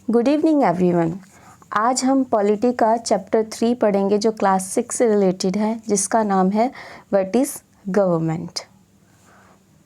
Good evening everyone. आज हम polity का चैप्टर 3 पढ़ेंगे जो क्लास 6 से रिलेटेड है, जिसका नाम है व्हाट इज़ गवर्नमेंट।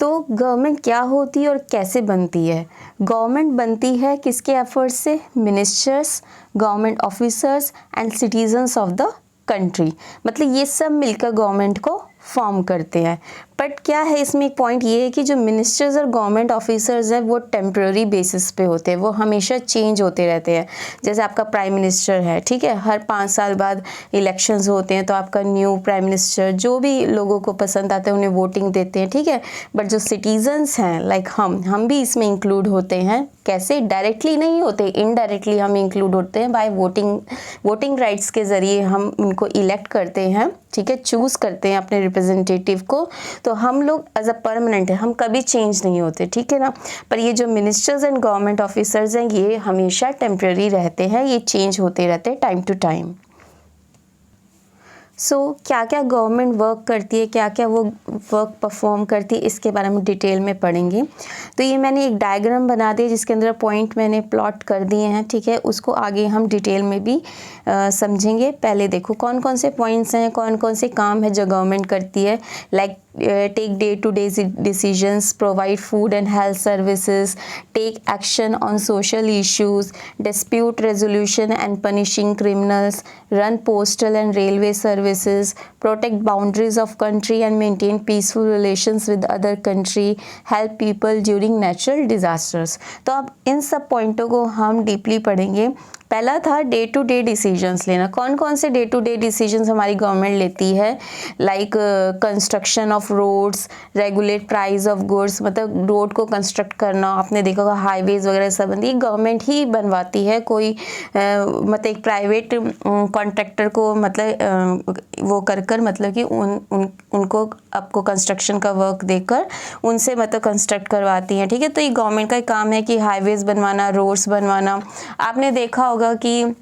तो गवर्नमेंट क्या होती है और कैसे बनती है? गवर्नमेंट बनती है किसके एफर्ट से? Ministers, government officers and citizens of the country, मतलब ये सब मिलकर गवर्नमेंट को फॉर्म करते हैं। बट क्या है इसमें एक पॉइंट ये है कि जो मिनिस्टर्स और गवर्नमेंट ऑफिसर्स हैं वो टेम्प्रेरी बेसिस पे होते हैं, वो हमेशा चेंज होते रहते हैं। जैसे आपका प्राइम मिनिस्टर है, ठीक है, हर 5 साल बाद इलेक्शंस होते हैं तो आपका न्यू प्राइम मिनिस्टर जो भी लोगों को पसंद आता है उन्हें वोटिंग देते हैं, ठीक है। बट जो सिटीजन्स हैं लाइक हम भी इसमें इंक्लूड होते हैं। कैसे? डायरेक्टली नहीं होते, इनडायरेक्टली हम इंक्लूड होते हैं बाय वोटिंग राइट्स के ज़रिए हम उनको इलेक्ट करते हैं, ठीक है, चूज़ करते हैं अपने रिप्रेजेंटेटिव को। तो हम लोग एज अ परमानेंट है, हम कभी चेंज नहीं होते, ठीक है ना। पर ये जो मिनिस्टर्स एंड गवर्नमेंट ऑफिसर्स हैं ये हमेशा टेम्प्रेरी रहते हैं, ये चेंज होते रहते हैं टाइम टू टाइम। सो क्या क्या गवर्नमेंट वर्क करती है, क्या क्या वो वर्क परफॉर्म करती है, इसके बारे में डिटेल में पढ़ेंगे। तो ये मैंने एक डायग्राम बना दिया जिसके अंदर पॉइंट मैंने प्लॉट कर दिए हैं, ठीक है। उसको आगे हम डिटेल में भी समझेंगे। पहले देखो कौन कौन से पॉइंट्स हैं, कौन कौन से काम है जो गवर्नमेंट करती है। Like take day-to-day decisions, provide food and health services, take action on social issues, dispute resolution and punishing criminals, run postal and railway services, protect boundaries of country and maintain peaceful relations with other country, help people during natural disasters। तो अब इन सब पॉइंटों को हम deeply पढ़ेंगे। पहला था day to day decisions लेना। कौन कौन से डे टू डे डिसीजंस हमारी गवर्नमेंट लेती है? Like construction of roads, regulate price of goods, मतलब रोड को कंस्ट्रक्ट करना। आपने देखा होगा हाईवेज वगैरह सब गवर्नमेंट ही बनवाती है। कोई मतलब एक प्राइवेट कॉन्ट्रैक्टर को मतलब वो कर मतलब कि उनको आपको कंस्ट्रक्शन का वर्क देकर उनसे मतलब कंस्ट्रक्ट करवाती हैं, ठीक है। तो ये गवर्नमेंट का काम है कि हाईवेज बनवाना, रोड्स बनवाना। आपने देखा होगा कि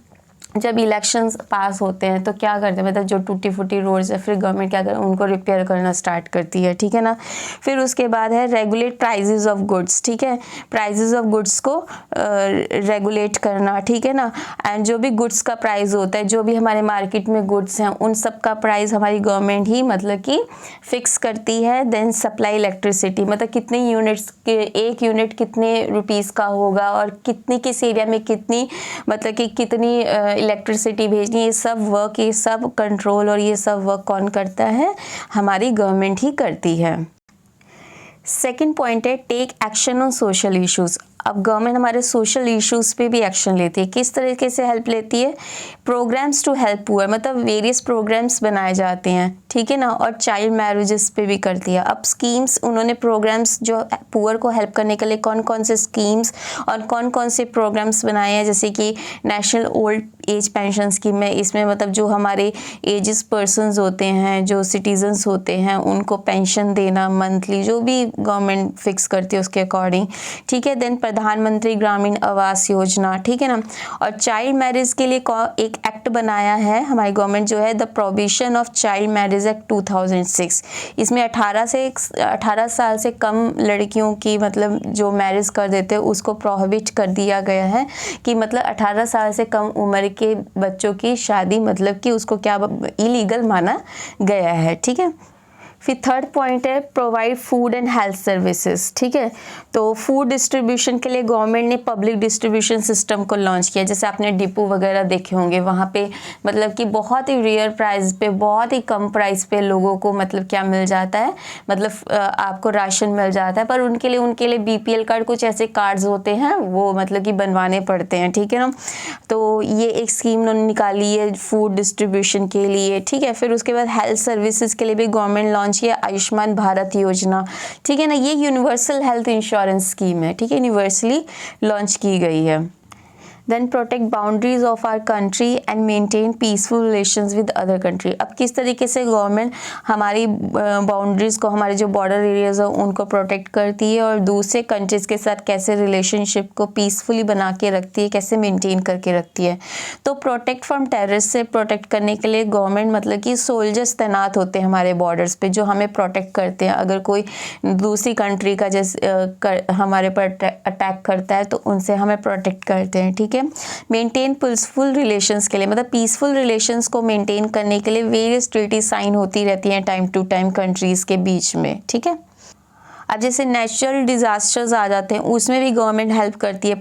जब इलेक्शंस पास होते हैं तो क्या करते हैं, मतलब जो टूटी फूटी रोड्स है फिर गवर्नमेंट क्या करे, उनको रिपेयर करना स्टार्ट करती है, ठीक है ना। फिर उसके बाद है रेगुलेट प्राइजेस ऑफ गुड्स, ठीक है, प्राइजेस ऑफ गुड्स को रेगुलेट करना, ठीक है ना। एंड जो भी गुड्स का प्राइस होता है, जो भी हमारे मार्केट में गुड्स हैं उन सब का प्राइस हमारी गवर्नमेंट ही मतलब कि फिक्स करती है। देन सप्लाई इलेक्ट्रिसिटी, मतलब कितने यूनिट्स के, एक यूनिट कितने रुपीज़ का होगा और कितनी किस एरिया में कितनी मतलब कि कितनी इलेक्ट्रिसिटी भेजनी, ये सब वर्क, ये सब कंट्रोल और ये सब वर्क कौन करता है? हमारी गवर्नमेंट ही करती है। सेकंड पॉइंट है take action on social issues. अब गवर्नमेंट हमारे सोशल इश्यूज़ पे भी एक्शन लेती है। किस तरीके से हेल्प लेती है? प्रोग्राम्स टू हेल्प पुअर, मतलब वेरियस प्रोग्राम्स बनाए जाते हैं, ठीक है ना। और चाइल्ड मैरिजेस पे भी करती है। अब स्कीम्स, उन्होंने प्रोग्राम्स जो पुअर को हेल्प करने के लिए कौन कौन से स्कीम्स और कौन कौन से प्रोग्राम्स बनाए हैं, जैसे कि national old age pension scheme है। इसमें मतलब जो हमारे एजेस पर्सनस होते हैं, जो सिटीजन्स होते हैं, उनको पेंशन देना मंथली, जो भी गवर्नमेंट फिक्स करती है उसके अकॉर्डिंग, ठीक है। देन प्रधानमंत्री ग्रामीण आवास योजना, ठीक है ना। और चाइल्ड मैरिज के लिए एक एक्ट बनाया है हमारी गवर्नमेंट जो है the provision of child marriage act 2006। इसमें 18 साल से कम लड़कियों की मतलब जो मैरिज कर देते हैं उसको प्रोहिबिट कर दिया गया है कि मतलब 18 साल से कम उम्र के बच्चों की शादी मतलब कि उसको क्या इलीगल माना गया है, ठीक है। फिर थर्ड पॉइंट है provide food and health services, ठीक है। तो फूड डिस्ट्रीब्यूशन के लिए गवर्नमेंट ने पब्लिक डिस्ट्रीब्यूशन सिस्टम को लॉन्च किया। जैसे आपने डिपो वगैरह देखे होंगे, वहाँ पे मतलब कि बहुत ही रेयर प्राइस पे, बहुत ही कम प्राइस पे लोगों को मतलब क्या मिल जाता है, मतलब आपको राशन मिल जाता है। पर उनके लिए BPL कार्ड, कुछ ऐसे कार्ड्स होते हैं वो मतलब कि बनवाने पड़ते हैं, ठीक है ना। तो ये एक स्कीम उन्होंने निकाली है फूड डिस्ट्रीब्यूशन के लिए, ठीक है। फिर उसके बाद हेल्थ सर्विसेज के लिए भी गवर्नमेंट लॉन्च किया आयुष्मान भारत योजना, ठीक है ना। ये यूनिवर्सल हेल्थ इंश्योरेंस स्कीम है, ठीक है, यूनिवर्सली लॉन्च की गई है। Then protect boundaries of our country and maintain peaceful relations with other country. अब किस तरीके से गवर्नमेंट हमारी बाउंड्रीज को, हमारे जो बॉर्डर एरियाज हैं उनको प्रोटेक्ट करती है और दूसरे कंट्रीज़ के साथ कैसे रिलेशनशिप को पीसफुली बना के रखती है, कैसे मेंटेन करके रखती है। तो प्रोटेक्ट फ्रॉम टेररिस्ट से प्रोटेक्ट करने के लिए गवर्नमेंट मतलब कि सोल्जर्स तैनात होते हैं हमारे बॉर्डर्स पे जो हमें प्रोटेक्ट करते हैं। अगर कोई दूसरी कंट्री का जैसे हमारे पर अटैक करता है तो उनसे हमें प्रोटेक्ट करते हैं, ठीक है। है। मेंटेन पीसफुल रिलेशंस के लिए, मतलब पीसफुल रिलेशंस को मेंटेन करने के लिए वेरियस ट्रीटी साइन होती रहती हैं टाइम टू टाइम कंट्रीज़ के बीच में, ठीक है। अब जैसे नेचुरल डिज़ास्टर्स आ जाते हैं, उसमें भी गवर्नमेंट हेल्प करती है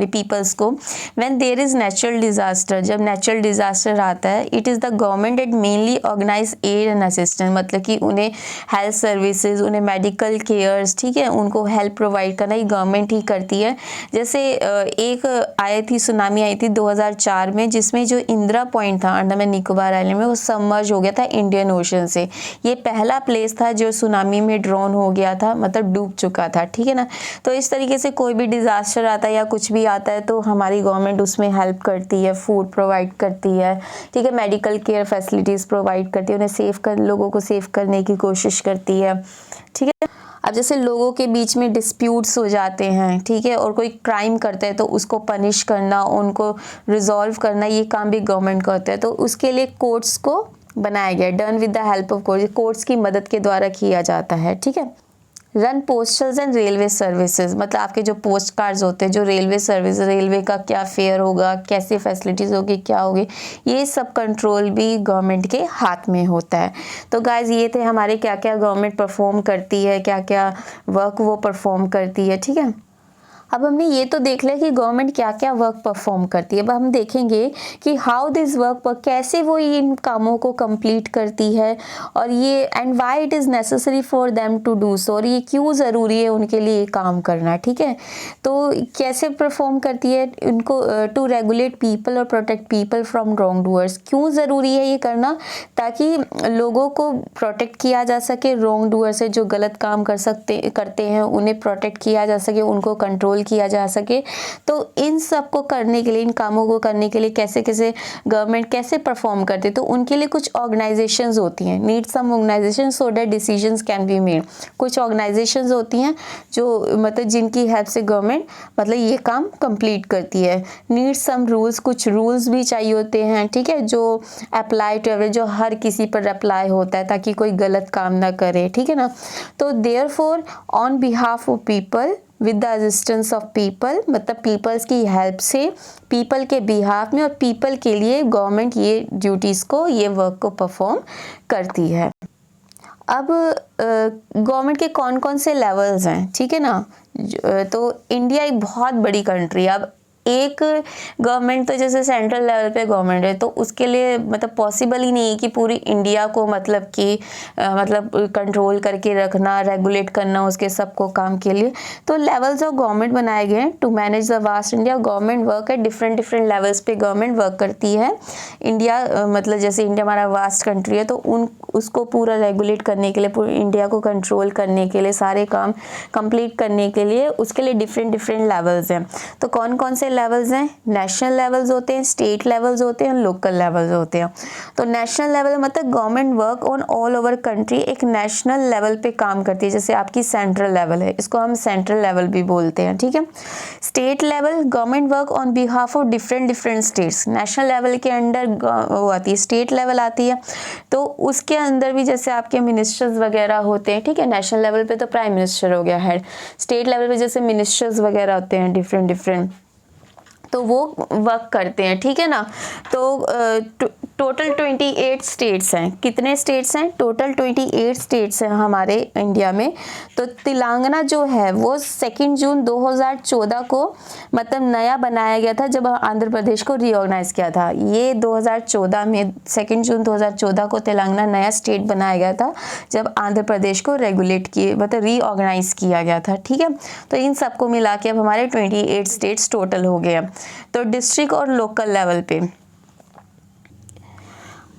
पीपल्स को। When there is natural disaster, जब नेचुरल डिज़ास्टर आता है, it is the government that mainly organise aid and assistance, मतलब कि उन्हें हेल्थ सर्विसेज, उन्हें मेडिकल केयर्स, ठीक है, उनको हेल्प प्रोवाइड करना ये गवर्नमेंट ही करती है। जैसे एक आई थी, सुनामी आई थी 2004 में, जिसमें जो इंदिरा पॉइंट था अंडमान निकोबार आइलैंड में, वो सबमर्ज हो गया था इंडियन ओशन से। ये पहला प्लेस था जो सुनामी में ड्रोन हो गया था, मतलब डूब चुका था, ठीक है ना। तो इस तरीके से कोई भी डिजास्टर आता है या कुछ भी आता है तो हमारी गवर्नमेंट उसमें हेल्प करती है, फूड प्रोवाइड करती है, ठीक है, मेडिकल केयर फैसिलिटीज प्रोवाइड करती है, उन्हें लोगों को सेव करने की कोशिश करती है, ठीक है। अब जैसे लोगों के बीच में डिस्प्यूट्स हो जाते हैं, ठीक है, और कोई क्राइम करता है तो उसको पनिश करना, उनको रिजॉल्व करना, ये काम भी गवर्नमेंट करता है। तो उसके लिए कोर्ट्स को बनाया गया, done with the help of courts की मदद के द्वारा किया जाता है, ठीक है। रन पोस्टल्स एंड रेलवे सर्विसेज, मतलब आपके जो पोस्ट कार्ड्स होते हैं, जो रेलवे सर्विस, रेलवे का क्या फेयर होगा, कैसी फैसिलिटीज़ होगी, क्या होगी, ये सब कंट्रोल भी गवर्नमेंट के हाथ में होता है। तो गाइज ये थे हमारे क्या क्या गवर्नमेंट परफॉर्म करती है, क्या क्या वर्क वो परफॉर्म करती है, ठीक है। अब हमने ये तो देख लिया कि गवर्नमेंट क्या क्या वर्क परफॉर्म करती है। अब हम देखेंगे कि हाउ दिस वर्क, कैसे वो इन कामों को कंप्लीट करती है, और ये and why it is necessary for them to do so, और ये क्यों ज़रूरी है उनके लिए ये काम करना, ठीक है। तो कैसे परफॉर्म करती है उनको, टू रेगुलेट पीपल और protect people from wrong doers, क्यों ज़रूरी है ये करना, ताकि लोगों को प्रोटेक्ट किया जा सके रॉन्ग डूअर से, जो गलत काम करते हैं उन्हें प्रोटेक्ट किया जा सके, उनको कंट्रोल किया जा सके। तो इन सब को करने के लिए, इन कामों को करने के लिए कैसे कैसे गवर्नमेंट कैसे परफॉर्म करती है, तो उनके लिए कुछ ऑर्गेनाइजेशंस होती हैं, need some organisation so that decisions can be made. कुछ ऑर्गेनाइजेशंस होती हैं जो मतलब जिनकी हेल्प से गवर्नमेंट मतलब ये काम कंप्लीट करती है। नीड सम रूल्स, कुछ रूल्स भी चाहिए होते हैं, ठीक है, जो अप्लाई टू एवरी, जो हर किसी पर अप्लाई होता है ताकि कोई गलत काम ना करे, ठीक है ना। तो therefore on behalf of people with the assistance of people, मतलब पीपल्स की हेल्प से, पीपल के बिहाफ में और पीपल के लिए गवर्नमेंट ये ड्यूटीज़ को, ये वर्क को परफॉर्म करती है। अब गवर्नमेंट के कौन कौन से लेवल्स हैं, ठीक है ना। तो इंडिया एक बहुत बड़ी कंट्री है। अब एक गवर्नमेंट तो जैसे सेंट्रल लेवल पे गवर्नमेंट है, तो उसके लिए मतलब पॉसिबल ही नहीं है कि पूरी इंडिया को मतलब कि मतलब कंट्रोल करके रखना, रेगुलेट करना उसके सबको काम के लिए। तो लेवल्स ऑफ गवर्नमेंट बनाए गए हैं to manage the vast India. Government work है डिफरेंट डिफरेंट लेवल्स पे गवर्नमेंट वर्क करती है। इंडिया मतलब जैसे इंडिया हमारा वास्ट कंट्री है, तो उसको पूरा रेगुलेट करने के लिए, पूरी इंडिया को कंट्रोल करने के लिए, सारे काम कंप्लीट करने के लिए उसके लिए डिफरेंट डिफरेंट लेवल्स हैं। तो कौन कौन से लेवल्स हैं? नेशनल लेवल्स होते हैं, स्टेट लेवल्स होते हैं, लोकल लेवल्स होते हैं। तो नेशनल लेवल मतलब government work on all over country, एक नेशनल लेवल पे काम करती है। जैसे आपकी सेंट्रल लेवल है, इसको हम सेंट्रल लेवल भी बोलते हैं, ठीक है। State level government work on behalf of different different states. National level के अंडर वो आती है, स्टेट लेवल आती है, तो उसके अंदर भी जैसे आपके मिनिस्टर्स वगैरह होते हैं, ठीक है। नेशनल लेवल पे तो प्राइम मिनिस्टर हो गया हेड, स्टेट लेवल पे जैसे मिनिस्टर्स वगैरह होते हैं डिफरेंट डिफरेंट, तो वो वर्क करते हैं, ठीक है ना। तो टोटल 28 स्टेट्स हैं। कितने स्टेट्स हैं? टोटल 28 स्टेट्स हैं हमारे इंडिया में। तो तेलंगाना जो है वो 2 जून 2014 को मतलब नया बनाया गया था, जब आंध्र प्रदेश को रीऑर्गेनाइज किया था। ये 2014 में 2 जून 2014 को तेलंगाना नया स्टेट बनाया गया था, जब आंध्र प्रदेश को रेगुलेट किए मतलब रीऑर्गेनाइज किया गया था, ठीक है। तो इन सबको मिला के अब हमारे 28 स्टेट्स टोटल हो गए। तो डिस्ट्रिक्ट और लोकल लेवल पे,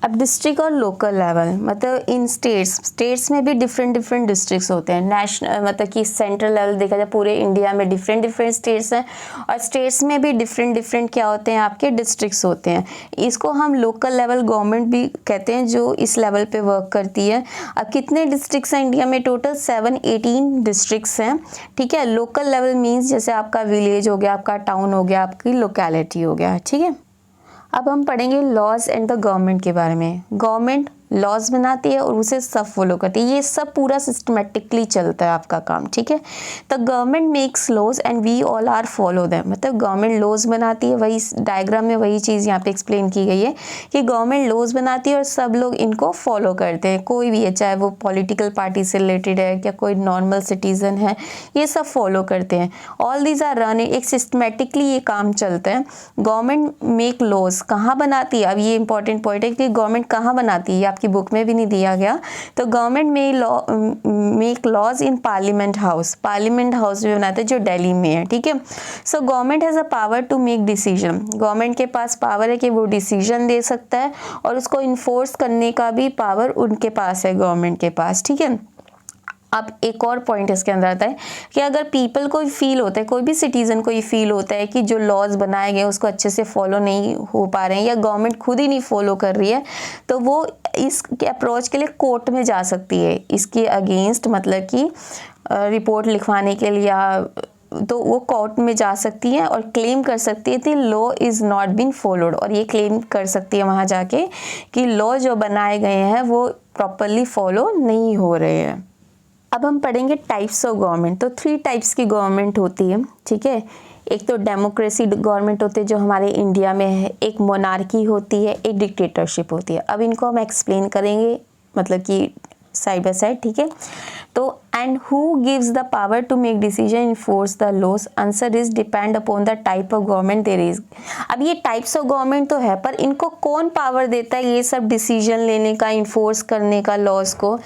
अब डिस्ट्रिक्ट और लोकल लेवल मतलब इन स्टेट्स में भी डिफरेंट डिफरेंट डिस्ट्रिक्ट्स होते हैं। नेशनल मतलब कि सेंट्रल लेवल देखा जाए पूरे इंडिया में डिफरेंट डिफरेंट स्टेट्स हैं, और स्टेट्स में भी डिफरेंट डिफरेंट क्या होते हैं आपके डिस्ट्रिक्ट्स होते हैं। इसको हम लोकल लेवल गवर्नमेंट भी कहते हैं, जो इस लेवल पे वर्क करती है। अब कितने डिस्ट्रिक्ट्स हैं इंडिया में? टोटल 18 डिस्ट्रिक्ट्स हैं, ठीक है। लोकल लेवल मीन्स जैसे आपका विलेज हो गया, आपका टाउन हो गया, आपकी लोकेलिटी हो गया, ठीक है। अब हम पढ़ेंगे लॉज एंड द गवर्नमेंट के बारे में। गवर्नमेंट लॉज बनाती है और उसे सब फॉलो करती है। ये सब पूरा सिस्टमेटिकली चलता है आपका काम, ठीक है। The government makes laws and we all are follow them, मतलब गवर्नमेंट लॉज बनाती है, वही डायग्राम में वही चीज़ यहाँ पे एक्सप्लेन की गई है कि गवर्नमेंट लॉज बनाती है और सब लोग इनको फॉलो करते हैं, कोई भी है, चाहे वो पॉलिटिकल पार्टी से रिलेटेड है या कोई नॉर्मल सिटीजन है, ये सब फॉलो करते हैं। ऑल दीज आर रन, एक सिस्टमेटिकली ये काम चलता है। गवर्नमेंट मेक लॉज कहाँ बनाती है, अब ये इंपॉर्टेंट पॉइंट है कि गवर्नमेंट कहाँ बनाती है, आपकी बुक में भी नहीं दिया गया। तो government make laws in parliament house, parliament house में बनाते हैं जो दिल्ली में है, ठीक है। So government has a power to make decision, government के पास पावर है कि वो डिसीजन दे सकता है और उसको इन्फोर्स करने का भी पावर उनके पास है, गवर्नमेंट के पास, ठीक है। अब एक और पॉइंट इसके अंदर आता है कि अगर पीपल को फील होता है, कोई भी सिटीज़न को ये फील होता है कि जो लॉज बनाए गए उसको अच्छे से फॉलो नहीं हो पा रहे हैं या गवर्नमेंट खुद ही नहीं फॉलो कर रही है, तो वो इस अप्रोच के लिए कोर्ट में जा सकती है, इसके अगेंस्ट, मतलब कि रिपोर्ट लिखवाने के लिए, तो वो कोर्ट में जा सकती है और क्लेम कर सकती है कि law is not been followed, और ये क्लेम कर सकती है वहाँ जाके कि लॉ जो बनाए गए हैं वो प्रॉपरली फॉलो नहीं हो रहे हैं। अब हम पढ़ेंगे टाइप्स ऑफ गवर्नमेंट। तो 3 टाइप्स की गवर्नमेंट होती है, ठीक है। एक तो डेमोक्रेसी गवर्नमेंट होती है जो हमारे इंडिया में है, एक मोनार्की होती है, एक डिक्टेटरशिप होती है। अब इनको हम एक्सप्लेन करेंगे, मतलब कि साइड बाय साइड, ठीक है। तो and who gives the power to make decision enforce the laws, answer is depend upon the type of government there is. अब ये टाइप्स ऑफ गवर्नमेंट तो है, पर इनको कौन पावर देता है ये सब डिसीजन लेने का, इन्फोर्स करने का लॉज को,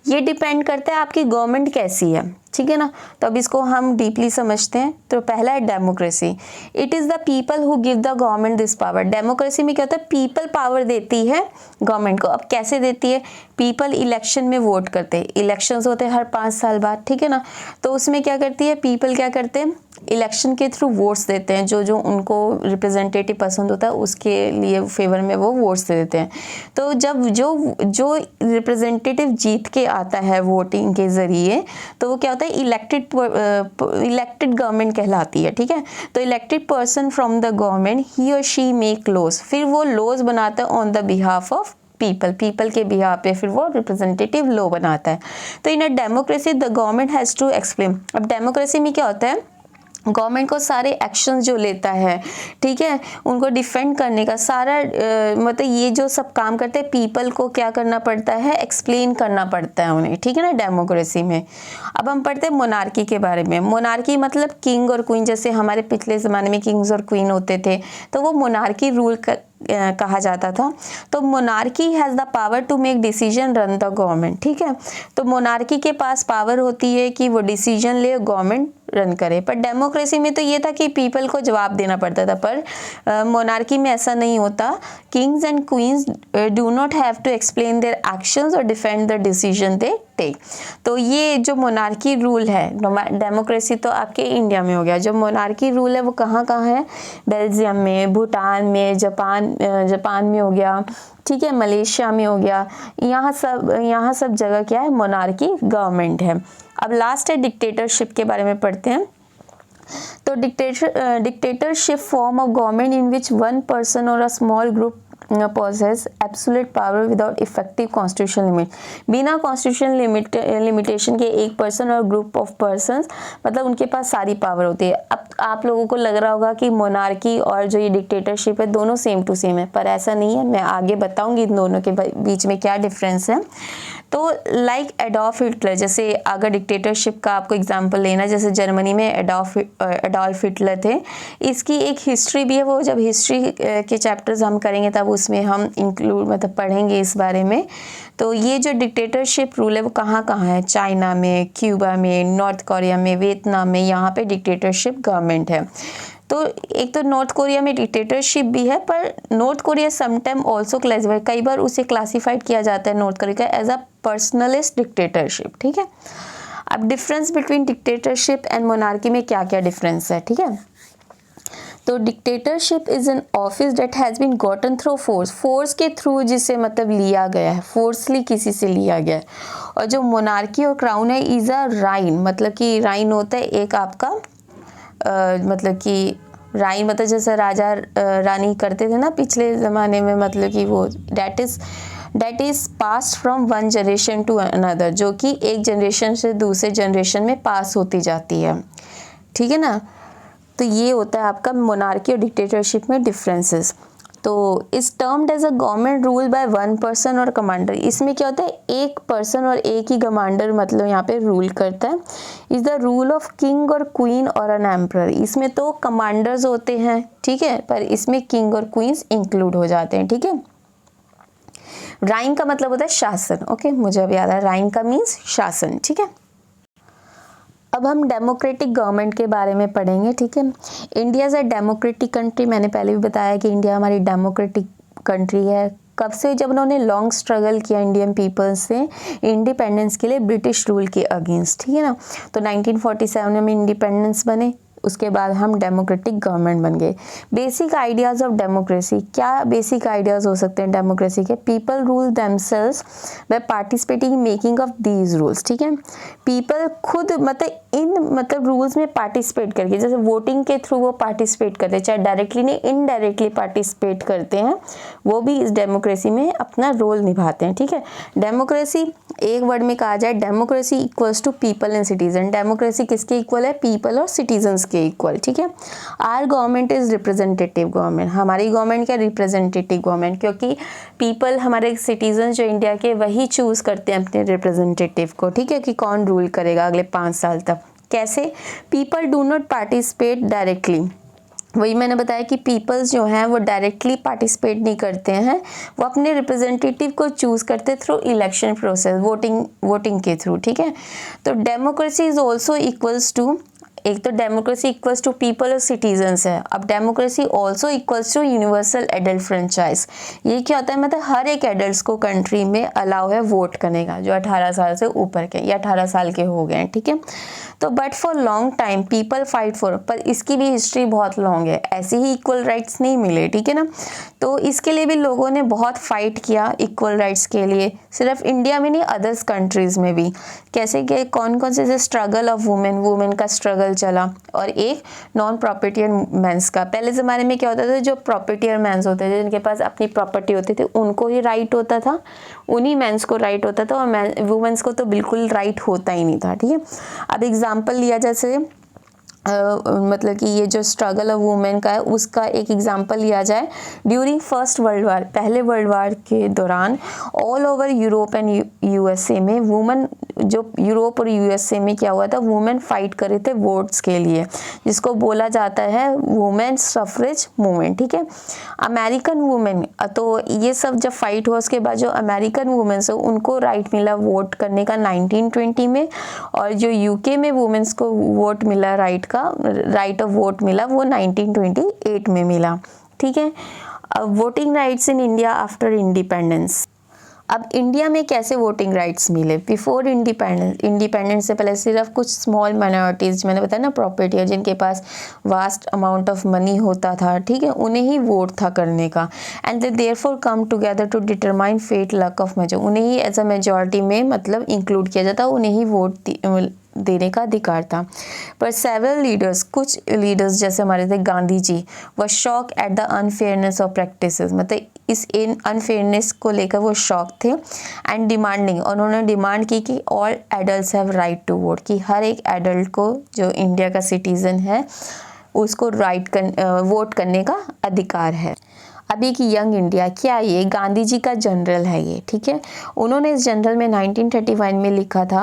ये डिपेंड करता है आपकी गवर्नमेंट कैसी है, ठीक है ना। तो अब इसको हम डीपली समझते हैं। तो पहला है democracy. It is the people who give the government this power. Democracy में क्या होता है, पीपल पावर देती है गवर्नमेंट को। अब कैसे देती है, पीपल इलेक्शन में वोट करते हैं, इलेक्शंस होते हैं हर 5 साल बाद, ठीक है ना। तो उसमें क्या करती है, पीपल क्या करते हैं, इलेक्शन के थ्रू वोट्स देते हैं, जो जो उनको रिप्रेजेंटेटिव पसंद होता है उसके लिए फेवर में वो वोट्स दे देते हैं। तो जब जो रिप्रेजेंटेटिव जीत के आता है वोटिंग के ज़रिए, तो वो क्या होता है, इलेक्टेड गवर्नमेंट कहलाती है, ठीक है। तो elected person from the government, he और शी मेक लॉज, फिर वो लॉज बनाता है on the behalf of people के बिहाफ पे, फिर वो रिप्रेजेंटेटिव लॉ बनाता है। तो in a democracy the government has to explain. अब डेमोक्रेसी में क्या होता है, गवर्नमेंट को सारे एक्शंस जो लेता है, ठीक है, उनको डिफेंड करने का सारा मतलब ये जो सब काम करते हैं, पीपल को क्या करना पड़ता है, एक्सप्लेन करना पड़ता है उन्हें, ठीक है ना, डेमोक्रेसी में। अब हम पढ़ते हैं मोनार्की के बारे में। मोनार्की मतलब किंग और क्वीन, जैसे हमारे पिछले ज़माने में किंग्स और क्वीन होते थे, तो वो मोनार्की रूल कहा जाता था। तो monarchy has the power to make decision run the government, ठीक है। तो मोनार्की के पास पावर होती है कि वो डिसीजन ले, गवर्नमेंट रन करे। पर डेमोक्रेसी में तो ये था कि पीपल को जवाब देना पड़ता था, पर मोनार्की में ऐसा नहीं होता। Kings and queens do not have to explain their actions और defend the decision they take. तो ये जो मोनार्की रूल है, डेमोक्रेसी तो आपके इंडिया में हो गया, जो मोनार्की रूल है वो कहाँ कहाँ है, बेल्जियम में, भूटान में, जापान में हो गया, ठीक है, मलेशिया में हो गया, यहाँ सब जगह क्या है, मोनार्की गवर्नमेंट है। अब लास्ट है डिक्टेटरशिप के बारे में पढ़ते हैं। तो dictatorship form of government in which one person और a small group possess absolute power without effective constitutional limit। बिना कॉन्स्टिट्यूशन लिमिटेशन के एक पर्सन और ग्रुप ऑफ पर्सन्स, मतलब उनके पास सारी पावर होती है। अब आप लोगों को लग रहा होगा कि मोनार्की और जो ये डिक्टेटरशिप है दोनों सेम टू सेम है, पर ऐसा नहीं है। मैं आगे बताऊंगी इन दोनों के बीच में क्या डिफरेंस है। तो लाइक एडॉल्फ हिटलर, जैसे अगर डिक्टेटरशिप का आपको एग्जांपल लेना, जैसे जर्मनी में एडॉल्फ हिटलर थे, इसकी एक हिस्ट्री भी है। वो जब हिस्ट्री के चैप्टर्स हम करेंगे तब उसमें हम इंक्लूड मतलब पढ़ेंगे इस बारे में। तो ये जो डिक्टेटरशिप रूल है वो कहाँ कहाँ है, चाइना में, क्यूबा में, नॉर्थ कोरिया में, वियतनाम में, यहाँ पे डिक्टेटरशिप गवर्नमेंट है। तो एक तो नॉर्थ कोरिया में डिक्टेटरशिप भी है, पर North Korea sometime also classify, कई बार उसे क्लासिफाइड किया जाता है नॉर्थ कोरिया का एज अ पर्सनलिस्ट डिक्टेटरशिप, ठीक है। अब difference between dictatorship and monarchy में क्या क्या डिफरेंस है, ठीक है। तो dictatorship is an office that has been gotten through force के थ्रू, जिसे मतलब लिया गया है, फोर्सली किसी से लिया गया है। और जो मोनार्की और क्राउन है इज अ राइन, मतलब कि राइन होता है एक आपका मतलब कि राइन मतलब जैसे राजा रानी करते थे ना पिछले ज़माने में, मतलब कि वो that is that is pass from one generation to another, जो कि एक जनरेशन से दूसरे जनरेशन में पास होती जाती है, ठीक है ना। तो ये होता है आपका मोनार्की और डिक्टेटरशिप में डिफरेंसेस। तो इस termed as a government rule by one person और कमांडर, इसमें क्या होता है, एक पर्सन और एक ही कमांडर मतलब यहाँ पे रूल करता है। Is the rule of king और क्वीन और एन एम्परर, इसमें तो कमांडर्स होते हैं, ठीक है, पर इसमें किंग और क्वींस इंक्लूड हो जाते हैं, ठीक है। राइन का मतलब होता है शासन, ओके, मुझे अब याद है, राइन का मीन्स शासन, ठीक है। अब हम डेमोक्रेटिक गवर्नमेंट के बारे में पढ़ेंगे, ठीक है। India is a democratic country, मैंने पहले भी बताया कि इंडिया हमारी डेमोक्रेटिक कंट्री है। कब से, जब उन्होंने लॉन्ग स्ट्रगल किया इंडियन पीपल से इंडिपेंडेंस के लिए ब्रिटिश रूल के अगेंस्ट, ठीक है ना। तो 1947 में इंडिपेंडेंस बने, उसके बाद हम डेमोक्रेटिक गवर्नमेंट बन गए। बेसिक आइडियाज़ ऑफ डेमोक्रेसी, क्या बेसिक आइडियाज़ हो सकते हैं डेमोक्रेसी के? People rule themselves by participating making of these rules, ठीक है। पीपल खुद मतलब रूल्स में पार्टिसिपेट करके, जैसे वोटिंग के थ्रू वो पार्टिसिपेट करते हैं, चाहे डायरेक्टली नहीं इनडायरेक्टली पार्टिसिपेट करते हैं, वो भी इस डेमोक्रेसी में अपना रोल निभाते हैं, ठीक है। डेमोक्रेसी एक वर्ड में कहा जाए, democracy equals to people and citizen. Democracy किसके इक्वल है? पीपल और सिटीजन्स के इक्वल, ठीक है। Our government is representative government, हमारी गवर्नमेंट क्या रिप्रेजेंटेटिव गवर्नमेंट, क्योंकि पीपल हमारे सिटीजन जो इंडिया के वही चूज करते हैं अपने रिप्रेजेंटेटिव को, ठीक है, कि कौन रूल करेगा अगले 5 साल तक। कैसे? People do not participate directly, वही मैंने बताया कि पीपल्स जो हैं वो डायरेक्टली पार्टिसिपेट नहीं करते हैं, वो अपने रिप्रेजेंटेटिव को चूज़ करते थ्रू इलेक्शन प्रोसेस, वोटिंग के थ्रू, ठीक है। तो democracy is also equals to, एक तो डेमोक्रेसी इक्वल्स टू पीपल और सिटीजन्स है, अब democracy also equals to universal adult franchise. ये क्या होता है, मतलब हर एक एडल्ट को कंट्री में अलाउ है वोट करने का, जो 18 साल से ऊपर के या 18 साल के हो गए हैं, ठीक है। तो but for long time people fight for, पर इसकी भी हिस्ट्री बहुत लॉन्ग है, ऐसे ही इक्वल राइट्स नहीं मिले, ठीक है ना। तो इसके लिए भी लोगों ने बहुत फाइट किया इक्वल राइट्स के लिए, सिर्फ इंडिया में नहीं अदर्स कंट्रीज में भी। कैसे कि कौन कौन से स्ट्रगल ऑफ वुमेन का स्ट्रगल चला, और एक नॉन प्रॉपर्टियर मैंस का। पहले ज़माने में क्या होता था, जो प्रॉपर्टियर मैंस होते थे जिनके पास अपनी प्रॉपर्टी होती थी उनको ही राइट होता था, उन्हीं मैंस को राइट होता था, और वुमेन्स को तो बिल्कुल राइट होता ही नहीं था, ठीक है। अब एग्जाम्पल लिया जैसे मतलब कि ये जो स्ट्रगल ऑफ वुमेन का है उसका एक एग्जांपल लिया जाए, ड्यूरिंग फर्स्ट वर्ल्ड वार, पहले वर्ल्ड वार के दौरान all over Europe and USA में वुमेन, जो यूरोप और यूएसए में क्या हुआ था, वुमेन फाइट कर रहे थे वोट्स के लिए, जिसको बोला जाता है वुमेन सफरेज मूवमेंट, ठीक है। अमेरिकन वुमेन, तो ये सब जब फाइट हुआ उसके बाद जो अमेरिकन वुमेन्स है उनको राइट मिला वोट करने का 1920 में, और जो यूके में वुमेन्स को वोट मिला, राइट ऑफ वोट मिला, वो 1928 में मिला, ठीक है। अब voting rights in India after independence, अब इंडिया में कैसे वोटिंग राइट्स मिले? बिफोर इंडिपेंडेंस से पहले सिर्फ कुछ स्मॉल माइनॉरिटीज़, मैंने बताया ना प्रॉपर्टी, जिनके पास वास्ट अमाउंट ऑफ मनी होता था, ठीक है, उन्हें ही वोट था करने का। And they therefore come together to determine fate luck of major, उन्हें ही एज अ मेजॉरिटी में मतलब इंक्लूड किया जाता, उन्हें ही वोट देने का अधिकार था। पर सेवरल लीडर्स, कुछ लीडर्स जैसे हमारे थे गांधी जी, व shock at the unfairness of practices, मतलब इस अनफेयरनेस को लेकर वो शॉक थे, एंड डिमांडिंग, और उन्होंने डिमांड की कि all adults have right to vote, कि हर एक एडल्ट को जो इंडिया का सिटीज़न है उसको वोट करने का अधिकार है। अब एक यंग इंडिया, क्या ये गांधी जी का जनरल है ये, ठीक है। उन्होंने इस जनरल में 1931 में लिखा था,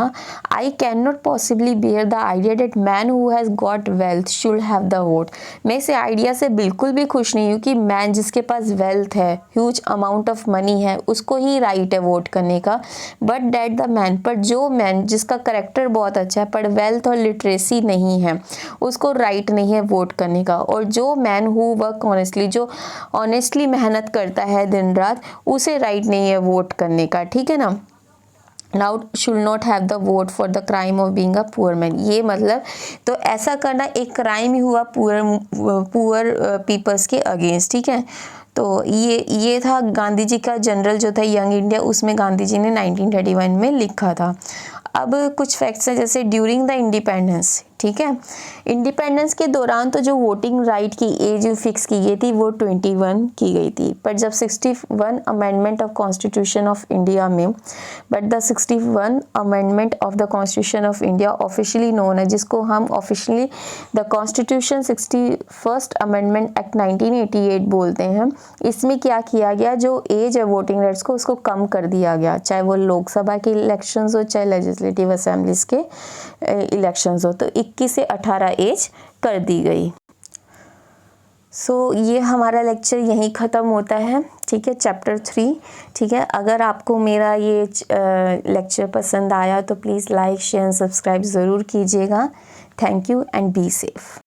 I can not possibly bear the idea that man who has got wealth should have the vote, मैं इस आइडिया से बिल्कुल भी खुश नहीं हूँ कि मैन जिसके पास वेल्थ है, ह्यूज अमाउंट ऑफ मनी है, उसको ही राइट है वोट करने का, बट डेट द मैन, पर जो मैन जिसका करेक्टर बहुत अच्छा है पर वेल्थ और लिटरेसी नहीं है, उसको राइट नहीं है वोट करने का। और जो मैन हु वर्क ऑनेस्टली, जो ऑनेस्टली मेहनत करता है दिन रात, उसे राइट नहीं है वोट करने का, ठीक है ना। Now should not have the vote for the crime of being a poor man, ये मतलब तो ऐसा करना एक क्राइम ही हुआ पुअर पीपल्स के अगेंस्ट, ठीक है। तो ये था गांधी जी का जनरल जो था यंग इंडिया, उसमें गांधी जी ने 1931 में लिखा था। अब कुछ फैक्ट्स हैं, जैसे ड्यूरिंग द इंडिपेंडेंस, ठीक है। इंडिपेंडेंस के दौरान तो जो वोटिंग राइट की एज फिक्स की गई थी वो 21 की गई थी, पर जब 61 amendment of constitution of India में, but the 61 amendment of the constitution of India officially known है, जिसको हम officially the constitution 61st amendment act 1988 बोलते हैं। इसमें क्या किया गया, जो एज है वोटिंग राइट्स को उसको कम कर दिया गया, चाहे वो लोकसभा के इलेक्शंस हो चाहे लेजिस्लेटिव असेंबलीज के इलेक्शंस हो, तो 21 से 18 एज कर दी गई। ये हमारा लेक्चर यहीं ख़त्म होता है, ठीक है, चैप्टर 3। ठीक है, अगर आपको मेरा ये लेक्चर पसंद आया तो प्लीज़ लाइक शेयर सब्सक्राइब ज़रूर कीजिएगा। Thank you and be safe.